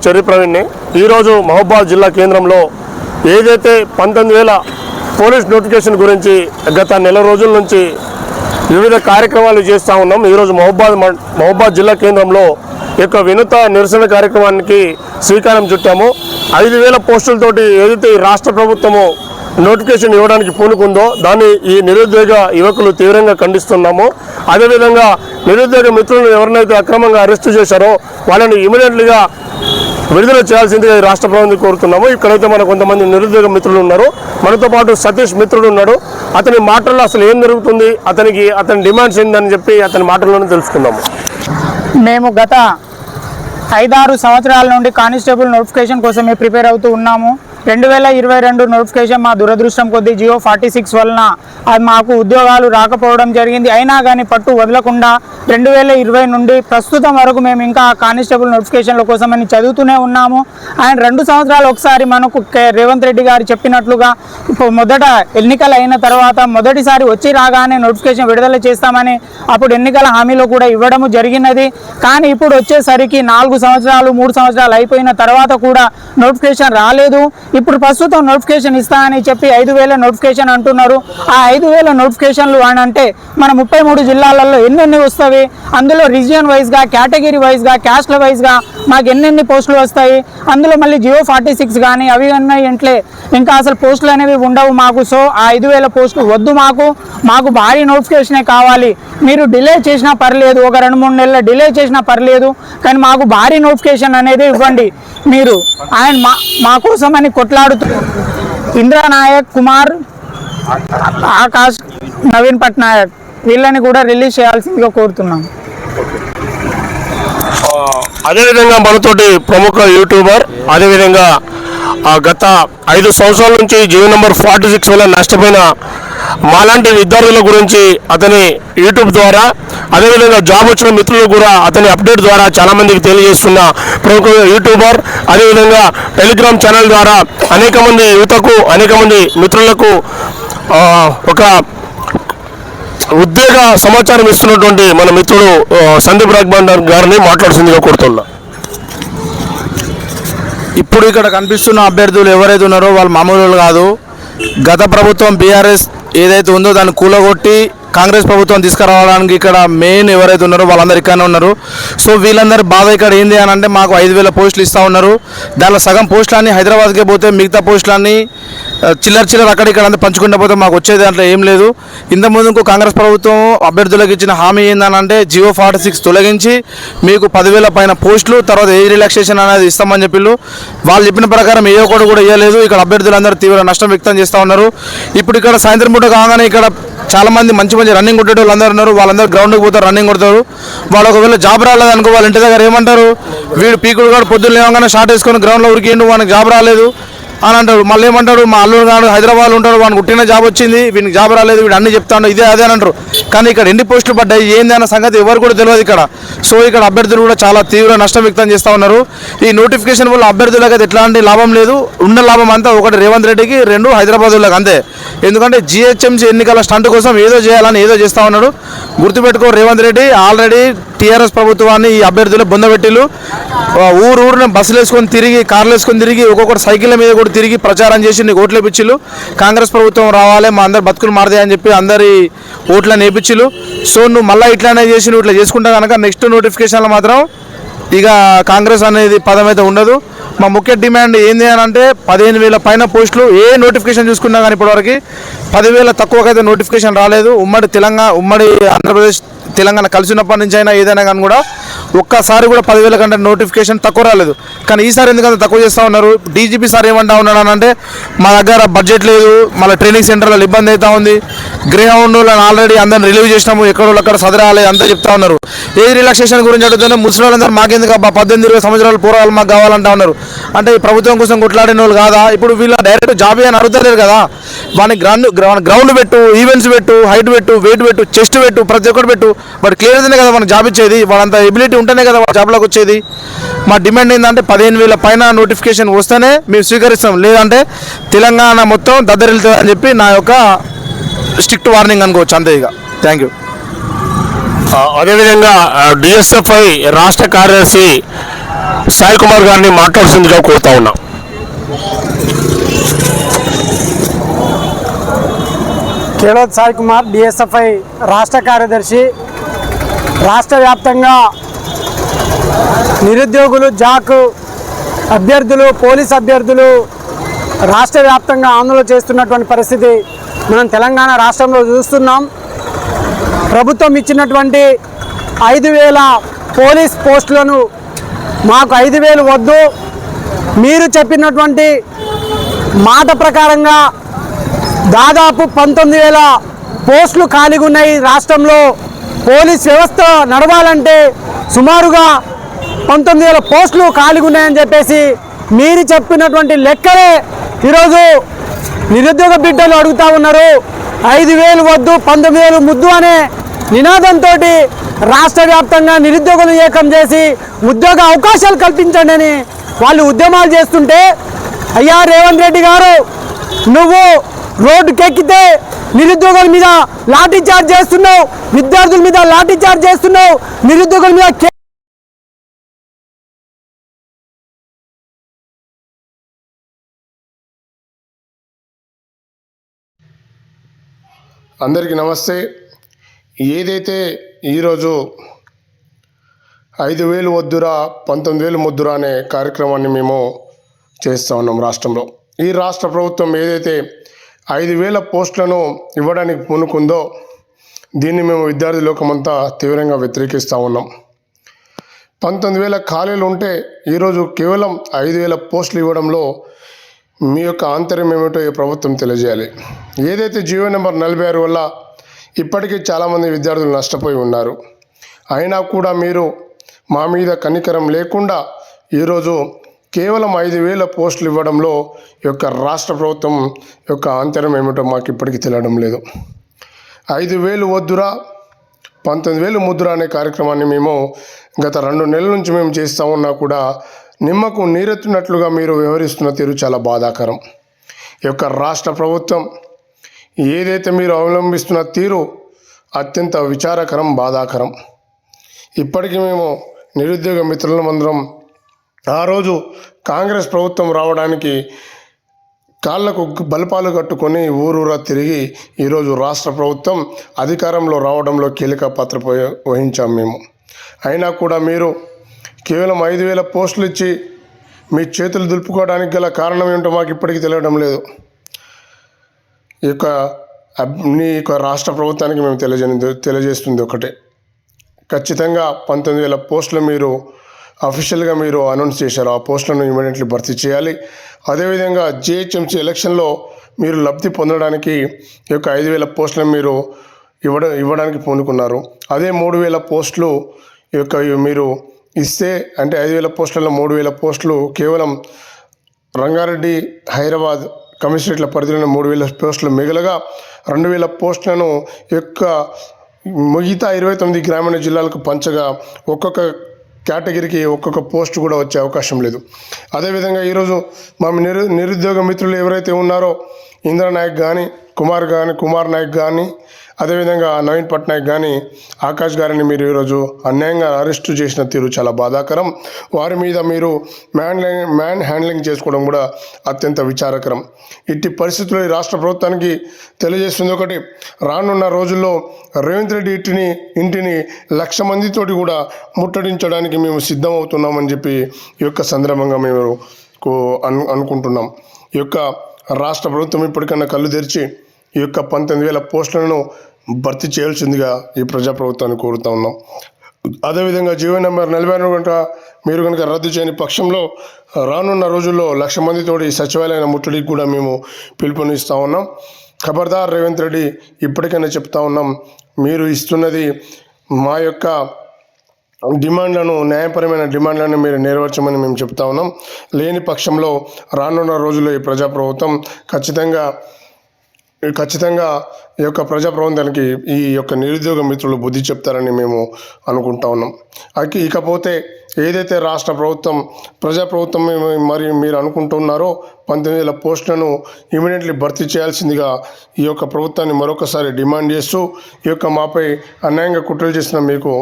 Cherry ప్రవీణ్ని ఈరోజు మహబూబాద్ జిల్లా కేంద్రంలో ఏదైతే 19,000 పోలీస్ నోటిఫికేషన్ గురించి గత నెల రోజుల నుంచి వివిధ కార్యక్రమాలు చేస్తూ ఉన్నాం. ఈరోజు మహబూబాద్ జిల్లా కేంద్రంలో యొక్క వినూత్న నిరసన కార్యక్రమానికి శ్రీకారం చుట్టాము. 5,000 పోస్టులతోటి ఏదైతే ఈ రాష్ట్ర ప్రభుత్వము నోటిఫికేషన్ ఇవ్వడానికి పూనుకుందో దాన్ని ఈ నిరుద్యోగ యువకులు తీవ్రంగా ఖండిస్తున్నాము. అదేవిధంగా నిరుద్యోగ మిత్రులను ఎవరినైతే అక్రమంగా అరెస్టు చేశారో వాళ్ళని ఇమీడియట్లీగా విడుదల చేయాల్సిందిగా ఈ రాష్ట్ర ప్రభుత్వం కోరుతున్నాము. ఇక్కడైతే మన కొంతమంది నిరుద్యోగ మిత్రులు ఉన్నారు. మనతో పాటు సతీష్ మిత్రుడు ఉన్నాడు. అతని మాటల్లో అసలు ఏం జరుగుతుంది, అతని డిమాండ్స్ ఏందని చెప్పి అతని మాటల్లోనే తెలుసుకుందాము. మేము గత 5-6 సంవత్సరాల నుండి కానిస్టేబుల్ నోటిఫికేషన్ కోసమే ప్రిపేర్ అవుతూ ఉన్నాము. 2022 నోటిఫికేషన్ మా దురదృష్టం కొద్దీ జియో 46 వలన అది మాకు ఉద్యోగాలు రాకపోవడం జరిగింది. అయినా కానీ పట్టు వదలకుండా 2020 నుండి ప్రస్తుతం వరకు మేము ఇంకా కానిస్టేబుల్ నోటిఫికేషన్ల కోసమని చదువుతూనే ఉన్నాము. ఆయన 2 సంవత్సరాలు ఒకసారి మనకు రేవంత్ రెడ్డి గారు చెప్పినట్లుగా మొదట ఎన్నికలు అయిన తర్వాత మొదటిసారి వచ్చి రాగానే నోటిఫికేషన్ విడుదల చేస్తామని అప్పుడు ఎన్నికల హామీలో కూడా ఇవ్వడము జరిగినది. కానీ ఇప్పుడు వచ్చేసరికి 4 సంవత్సరాలు 3 సంవత్సరాలు అయిపోయిన తర్వాత కూడా నోటిఫికేషన్ రాలేదు. ఇప్పుడు ప్రస్తుతం నోటిఫికేషన్ ఇస్తా అని చెప్పి 5,000 నోటిఫికేషన్ అంటున్నారు. ఆ 5,000 నోటిఫికేషన్లు అని అంటే మన 33 జిల్లాలలో ఎన్నెన్ని వస్తాయి, అందులో రీజియన్ వైజ్గా, కేటగిరీ వైజ్గా, క్యాస్ట్ల వైజ్గా మాకు ఎన్నెన్ని పోస్టులు వస్తాయి. అందులో మళ్ళీ జియో 46 కానీ అవి ఉన్నాయి అంటే ఇంకా అసలు పోస్టులు అనేవి ఉండవు మాకు. సో ఆ 5,000 పోస్టులు వద్దు, మాకు భారీ నోటిఫికేషనే కావాలి. మీరు డిలే చేసినా పర్లేదు, ఒక 2-3 నెలల డిలే చేసినా పర్లేదు, కానీ మాకు భారీ నోటిఫికేషన్ అనేది ఇవ్వండి. మీరు ఆయన మా కోసమని కొట్లాడుతూ ఇంద్రనాయక్, కుమార్, ఆకాష్, నవీన్ పట్నాయక్ వీళ్ళని కూడా రిలీజ్ చేయాల్సిందిగా కోరుతున్నాం. అదేవిధంగా మనతోటి ప్రముఖ యూట్యూబర్, అదేవిధంగా గత 5 సంవత్సరాల నుంచి జియో నెంబర్ 46 వల్ల నష్టపోయిన మాలాంటి విద్యార్థుల గురించి అతని యూట్యూబ్ ద్వారా, అదేవిధంగా జాబ్ వచ్చిన మిత్రులు కూడా అతని అప్డేట్ ద్వారా చాలామందికి తెలియజేస్తున్న ప్రముఖ యూట్యూబర్, అదేవిధంగా టెలిగ్రామ్ ఛానల్ ద్వారా అనేక మంది యువతకు, అనేక మంది మిత్రులకు ఒక ఉద్యోగ సమాచారం ఇస్తున్నటువంటి మన మిత్రుడు సందీప్ రాఘవన్ గారిని మాట్లాడుతుందిగా కోరుతున్నా. ఇప్పుడు ఇక్కడ కనిపిస్తున్న అభ్యర్థులు ఎవరైతే ఉన్నారో వాళ్ళు మామూలు కాదు. గత ప్రభుత్వం బీఆర్ఎస్ ఏదైతే ఉందో దాన్ని కూలగొట్టి కాంగ్రెస్ ప్రభుత్వం తీసుకురావడానికి ఇక్కడ మెయిన్ ఎవరైతే ఉన్నారో వాళ్ళందరూ ఇక్కడనే ఉన్నారు. సో వీళ్ళందరూ బాధ ఇక్కడ ఏంది అని అంటే మాకు 5,000 పోస్టులు ఇస్తూ ఉన్నారు. దానిలో సగం పోస్టులన్నీ హైదరాబాద్కే పోతే మిగతా పోస్టులన్నీ చిల్లర అక్కడిక్కడ అంతా పంచుకుంటూ పోతే మాకు వచ్చేది దాంట్లో ఏం లేదు. ఇంతకుముందుకు కాంగ్రెస్ ప్రభుత్వం అభ్యర్థులకు ఇచ్చిన హామీ ఏందని అంటే జియో 46 తొలగించి మీకు 10,000 పైన పోస్టులు, తర్వాత ఏజ్ రిలాక్సేషన్ అనేది ఇస్తామని చెప్పిళ్ళు. వాళ్ళు చెప్పిన ప్రకారం ఏ ఒక్కటి కూడా ఇవ్వలేదు. ఇక్కడ అభ్యర్థులందరూ తీవ్ర నష్టం వ్యక్తం చేస్తూ ఉన్నారు. ఇప్పుడు ఇక్కడ సాయంత్రం పూట కాగానే ఇక్కడ చాలామంది మంచి రన్నింగ్ కొట్టే వాళ్ళు అందరూ ఉన్నారు. వాళ్ళందరూ గ్రౌండ్కి పోతారు, రన్నింగ్ కొడతారు. వాళ్ళు ఒకవేళ జాబ్ రాలేదనుకో వాళ్ళ ఇంటి దగ్గర ఏమంటారు, వీడు పీకుడు కూడా పొద్దున్న లేవగానే షార్ట్ వేసుకొని గ్రౌండ్లో ఉరికిండు, వానికి జాబ్ రాలేదు అని అంటాడు. మళ్ళీ ఏమంటాడు, మా అల్లుడు గాడు హైదరాబాద్లో ఉంటాడు, వానికి పుట్టిన జాబ్ వచ్చింది, వీనికి జాబ్ రాలేదు, వీడు అన్ని చెప్తాడు, ఇదే అదే అని అంటారు. కానీ ఇక్కడ ఎన్ని పోస్టులు పడ్డాయి ఏంది అన్న సంగతి ఎవరు కూడా తెలియదు ఇక్కడ. సో ఇక్కడ అభ్యర్థులు కూడా చాలా తీవ్ర నష్టం వ్యక్తం చేస్తూ ఉన్నారు. ఈ నోటిఫికేషన్ వల్ల అభ్యర్థులకు అయితే ఎట్లాంటి లాభం లేదు. ఉన్న లాభం అంతా ఒకటి రేవంత్ రెడ్డికి, 2 హైదరాబాద్ వాళ్ళకి అంతే. ఎందుకంటే జిహెచ్ఎంసీ ఎన్నికల స్టంట్ కోసం ఏదో చేయాలని ఏదో చేస్తూ ఉన్నాడు. గుర్తుపెట్టుకో, రేవంత్ రెడ్డి ఆల్రెడీ టీఆర్ఎస్ ప్రభుత్వాన్ని ఈ అభ్యర్థులు బొందబెట్టిలు. ఊరు బస్సులు వేసుకొని తిరిగి, కార్లు వేసుకొని తిరిగి, ఒక్కొక్కటి సైకిళ్ళ మీద కూడా తిరిగి ప్రచారం చేసి నీకు ఓట్లు వేపించిళ్ళు. కాంగ్రెస్ ప్రభుత్వం రావాలి, మా అందరు బతుకులు మారదే అని చెప్పి అందరి ఓట్లను వేపించిళ్ళు. సో నువ్వు మళ్ళీ ఇట్లానే చేసి నువ్వు ఇట్లా చేసుకుంటా కనుక నెక్స్ట్ నోటిఫికేషన్లో మాత్రం ఇక కాంగ్రెస్ అనేది పదం అయితే ఉండదు. మా ముఖ్య డిమాండ్ ఏంది అని అంటే 15,000 పైన పోస్టులు. ఏ నోటిఫికేషన్ చూసుకున్నా కానీ ఇప్పటివరకు 10,000 తక్కువకైతే నోటిఫికేషన్ రాలేదు. ఉమ్మడి ఆంధ్రప్రదేశ్ తెలంగాణ కలిసినప్పటి నుంచి అయినా ఏదైనా కానీ కూడా ఒక్కసారి కూడా 10,000 కంటే నోటిఫికేషన్ తక్కువ రాలేదు. కానీ ఈసారి ఎందుకంటే తక్కువ చేస్తూ ఉన్నారు. డీజీపీ సార్ ఏమంటా ఉన్నాడు అని అంటే మా దగ్గర బడ్జెట్ లేదు, మళ్ళీ ట్రైనింగ్ సెంటర్లలో ఇబ్బంది అవుతూ ఉంది, గ్రేహౌండ్లను ఆల్రెడీ అందరిని రిలీవ్ చేసినాము, ఎక్కడో అక్కడ సదరాలి అంతా చెప్తా ఉన్నారు. ఏజ్ రిలాక్సేషన్ గురించి అడుగుతూనే ముసలి వాళ్ళందరూ మాకెందుకు 18-20 సంవత్సరాల పూర్వాలు మాకు కావాలంటా ఉన్నారు. అంటే ఈ ప్రభుత్వం కోసం కొట్లాడిన వాళ్ళు కాదా? ఇప్పుడు వీళ్ళు డైరెక్ట్ జాబ్ అని అడుగుతలేరు కదా. వానికి గ్రౌండ్ పెట్టు, ఈవెంట్స్ పెట్టు, హైట్ పెట్టు, వెయిట్ పెట్టు, చెస్ట్ పెట్టు, ప్రతి ఒక్కటి పెట్టు. వాడు క్లియర్ అయితేనే కదా మనకు జాబ్ ఇచ్చేది. వాళ్ళంత ఎబిలిటీ ఉంటేనే కదా వాడు జాబ్లోకి వచ్చేది. మా డిమాండ్ ఏంటంటే 15,000 పైన నోటిఫికేషన్ వస్తేనే మేము స్వీకరిస్తాం, లేదంటే తెలంగాణ మొత్తం దద్దరిల్లుతుంది అని చెప్పి నా యొక్క స్ట్రిక్ట్ వార్నింగ్ అనుకోవచ్చు అంతే. ఇక థ్యాంక్ యూ. అదేవిధంగా డిఎస్ఎఫ్ఐ రాష్ట్ర కార్యదర్శి సాయి కుమార్ గారిని మాట్లాడాల్సిందిగా కోరుతా ఉన్నా. కేలోత్ సాయి కుమార్, డిఎస్ఎఫ్ఐ రాష్ట్ర కార్యదర్శి. రాష్ట్ర వ్యాప్తంగా నిరుద్యోగులు, జాక్ అభ్యర్థులు, పోలీస్ అభ్యర్థులు రాష్ట్ర వ్యాప్తంగా ఆందోళన చేస్తున్నటువంటి పరిస్థితి మనం తెలంగాణ రాష్ట్రంలో చూస్తున్నాం. ప్రభుత్వం ఇచ్చినటువంటి 5,000 పోలీస్ పోస్టులను మాకు 5,000 వద్దు, మీరు చెప్పినటువంటి మాట ప్రకారంగా దాదాపు 19,000 పోస్టులు ఖాళీగా ఉన్నాయి. రాష్ట్రంలో పోలీస్ వ్యవస్థ నడవాలంటే సుమారుగా 19,000 పోస్టులు ఖాళీగా ఉన్నాయని చెప్పేసి మీరు చెప్పినటువంటి లెక్కలే ఈరోజు నిరుద్యోగ బిడ్డలు అడుగుతూ ఉన్నారు. 5,000 వద్దు, 19,000 ముద్దు అనే నినాదంతో రాష్ట్ర వ్యాప్తంగా నిరుద్యోగులు ఏకం చేసి ఉద్యోగ అవకాశాలు కల్పించండి అని వాళ్ళు ఉద్యమాలు చేస్తుంటే, అయ్యా రేవంత్ రెడ్డి గారు, నువ్వు రోడ్డుకెక్కితే నిరుద్యోగుల మీద లాఠీ చార్జ్ చేస్తున్నావు, విద్యార్థుల మీద లాఠీ చార్జ్ చేస్తున్నావు, నిరుద్యోగుల మీద అందరికీ నమస్తే. ఏదైతే ఈరోజు 5,000 వద్దురా 19,000 ముద్దురా అనే కార్యక్రమాన్ని మేము చేస్తూ ఉన్నాం రాష్ట్రంలో. ఈ రాష్ట్ర ప్రభుత్వం ఏదైతే 5,000 పోస్టులను ఇవ్వడానికి పూనుకుందో దీన్ని మేము విద్యార్థి లోకమంతా తీవ్రంగా వ్యతిరేకిస్తూ ఉన్నాం. 19,000 ఖాళీలు ఉంటే ఈరోజు కేవలం 5,000 పోస్టులు ఇవ్వడంలో మీ యొక్క ఆంతర్యం ఏమిటో ఈ ప్రభుత్వం తెలియజేయాలి. ఏదైతే జీవో నెంబర్ 46 వల్ల ఇప్పటికీ చాలామంది విద్యార్థులు నష్టపోయి ఉన్నారు, అయినా కూడా మీరు మా మీద కనికరం లేకుండా ఈరోజు కేవలం 5,000 పోస్టులు ఇవ్వడంలో యొక్క రాష్ట్ర ప్రభుత్వం యొక్క ఆంతర్యం ఏమిటో మాకు ఇప్పటికీ తెలియడం లేదు. 5,000 వద్దురా 19,000 ముద్దురా అనే కార్యక్రమాన్ని మేము గత 2 నెలల నుంచి మేము చేస్తూ ఉన్నా కూడా నిమ్మకు నీరెత్తినట్లుగా మీరు వ్యవహరిస్తున్న తీరు చాలా బాధాకరం. ఈ యొక్క రాష్ట్ర ప్రభుత్వం ఏదైతే మీరు అవలంబిస్తున్న తీరు అత్యంత విచారకరం, బాధాకరం. ఇప్పటికీ మేము నిరుద్యోగ మిత్రులమందరం ఆ రోజు కాంగ్రెస్ ప్రభుత్వం రావడానికి కాళ్లకు బలపాలు కట్టుకొని ఊరూరా తిరిగి ఈరోజు రాష్ట్ర ప్రభుత్వం అధికారంలో రావడంలో కీలక పాత్ర వహించాం మేము. అయినా కూడా మీరు కేవలం 5,000 పోస్టులు ఇచ్చి మీ చేతులు దులుపుకోవడానికి గల కారణం ఏంటో మాకు ఇప్పటికీ తెలియడం లేదు. ఈ యొక్క రాష్ట్ర ప్రభుత్వానికి మేము తెలియజేస్తుంది ఒకటే, ఖచ్చితంగా 19,000 పోస్టులు మీరు అఫీషియల్గా మీరు అనౌన్స్ చేశారు. ఆ పోస్టులను ఇమీడియట్లీ భర్తీ చేయాలి. అదేవిధంగా జిహెచ్ఎంసీ ఎలక్షన్లో మీరు లబ్ధి పొందడానికి ఈ యొక్క 5,000 పోస్టులను మీరు ఇవ్వడానికి పూనుకున్నారు. అదే 3,000 పోస్టులు ఈ యొక్క మీరు ఇస్తే, అంటే 5,000 పోస్టులలో 3,000 పోస్టులు కేవలం రంగారెడ్డి, హైదరాబాద్ కమిషనరేట్ల పరిధిలోని 3,000 పోస్టులు మిగలగా 2,000 పోస్టులను యొక్క మిగతా 29 గ్రామీణ జిల్లాలకు పంచగా ఒక్కొక్క కేటగిరీకి ఒక్కొక్క పోస్టు కూడా వచ్చే అవకాశం లేదు. అదేవిధంగా ఈరోజు మా నిరుద్యోగ మిత్రులు ఎవరైతే ఉన్నారో ఇంద్రనాయక్ కానీ, కుమార్ నాయక్ కానీ, అదేవిధంగా నవీన్ పట్నాయక్ కానీ, ఆకాష్ గారిని మీరు ఈరోజు అన్యాయంగా అరెస్టు చేసిన తీరు చాలా బాధాకరం. వారి మీద మీరు మ్యాన్ హ్యాండ్లింగ్ చేసుకోవడం కూడా అత్యంత విచారకరం. ఇట్టి పరిస్థితుల్లో ఈ రాష్ట్ర ప్రభుత్వానికి తెలియజేస్తుంది ఒకటి, రానున్న రోజుల్లో రేవంత్ రెడ్డి ఇంటిని 1,00,000 మందితోటి కూడా ముట్టడించడానికి మేము సిద్ధమవుతున్నామని చెప్పి ఈ యొక్క సందర్భంగా మేము అనుకుంటున్నాం. ఈ యొక్క రాష్ట్ర ప్రభుత్వం ఇప్పటికన్నా కళ్ళు తెరిచి ఈ యొక్క 19,000 పోస్టులను భర్తీ చేయాల్సిందిగా ఈ ప్రజాప్రభుత్వాన్ని కోరుతా ఉన్నాం. అదేవిధంగా జీవో నెంబర్ 46 కనుక మీరు కనుక రద్దు చేయని పక్షంలో రానున్న రోజుల్లో 1,00,000 మందితోటి సచివాలయ ముట్టడికి కూడా మేము పిలుపునిస్తూ ఉన్నాం. ఖబర్దార్ రేవంత్ రెడ్డి, ఇప్పటికైనా చెప్తా ఉన్నాం, మీరు ఇస్తున్నది మా యొక్క డిమాండ్లను, న్యాయపరమైన డిమాండ్లను మీరు నెరవేర్చమని మేము చెప్తా ఉన్నాం. లేని పక్షంలో రానున్న రోజుల్లో ఈ ప్రజాప్రభుత్వం ఖచ్చితంగా ఈ యొక్క ప్రజాప్రభుత్వానికి ఈ యొక్క నిరుద్యోగ మిత్రులు బుద్ధి చెప్తారని మేము అనుకుంటా ఉన్నాం. ఇకపోతే ఏదైతే రాష్ట్ర ప్రభుత్వం ప్రజాప్రభుత్వం మరి మీరు అనుకుంటున్నారో 19,000 పోస్టులను ఇమీడియట్లీ భర్తీ చేయాల్సిందిగా ఈ యొక్క ప్రభుత్వాన్ని మరొకసారి డిమాండ్ చేస్తూ ఈ యొక్క మాపై అన్యాయంగా కుట్రలు చేసిన మీకు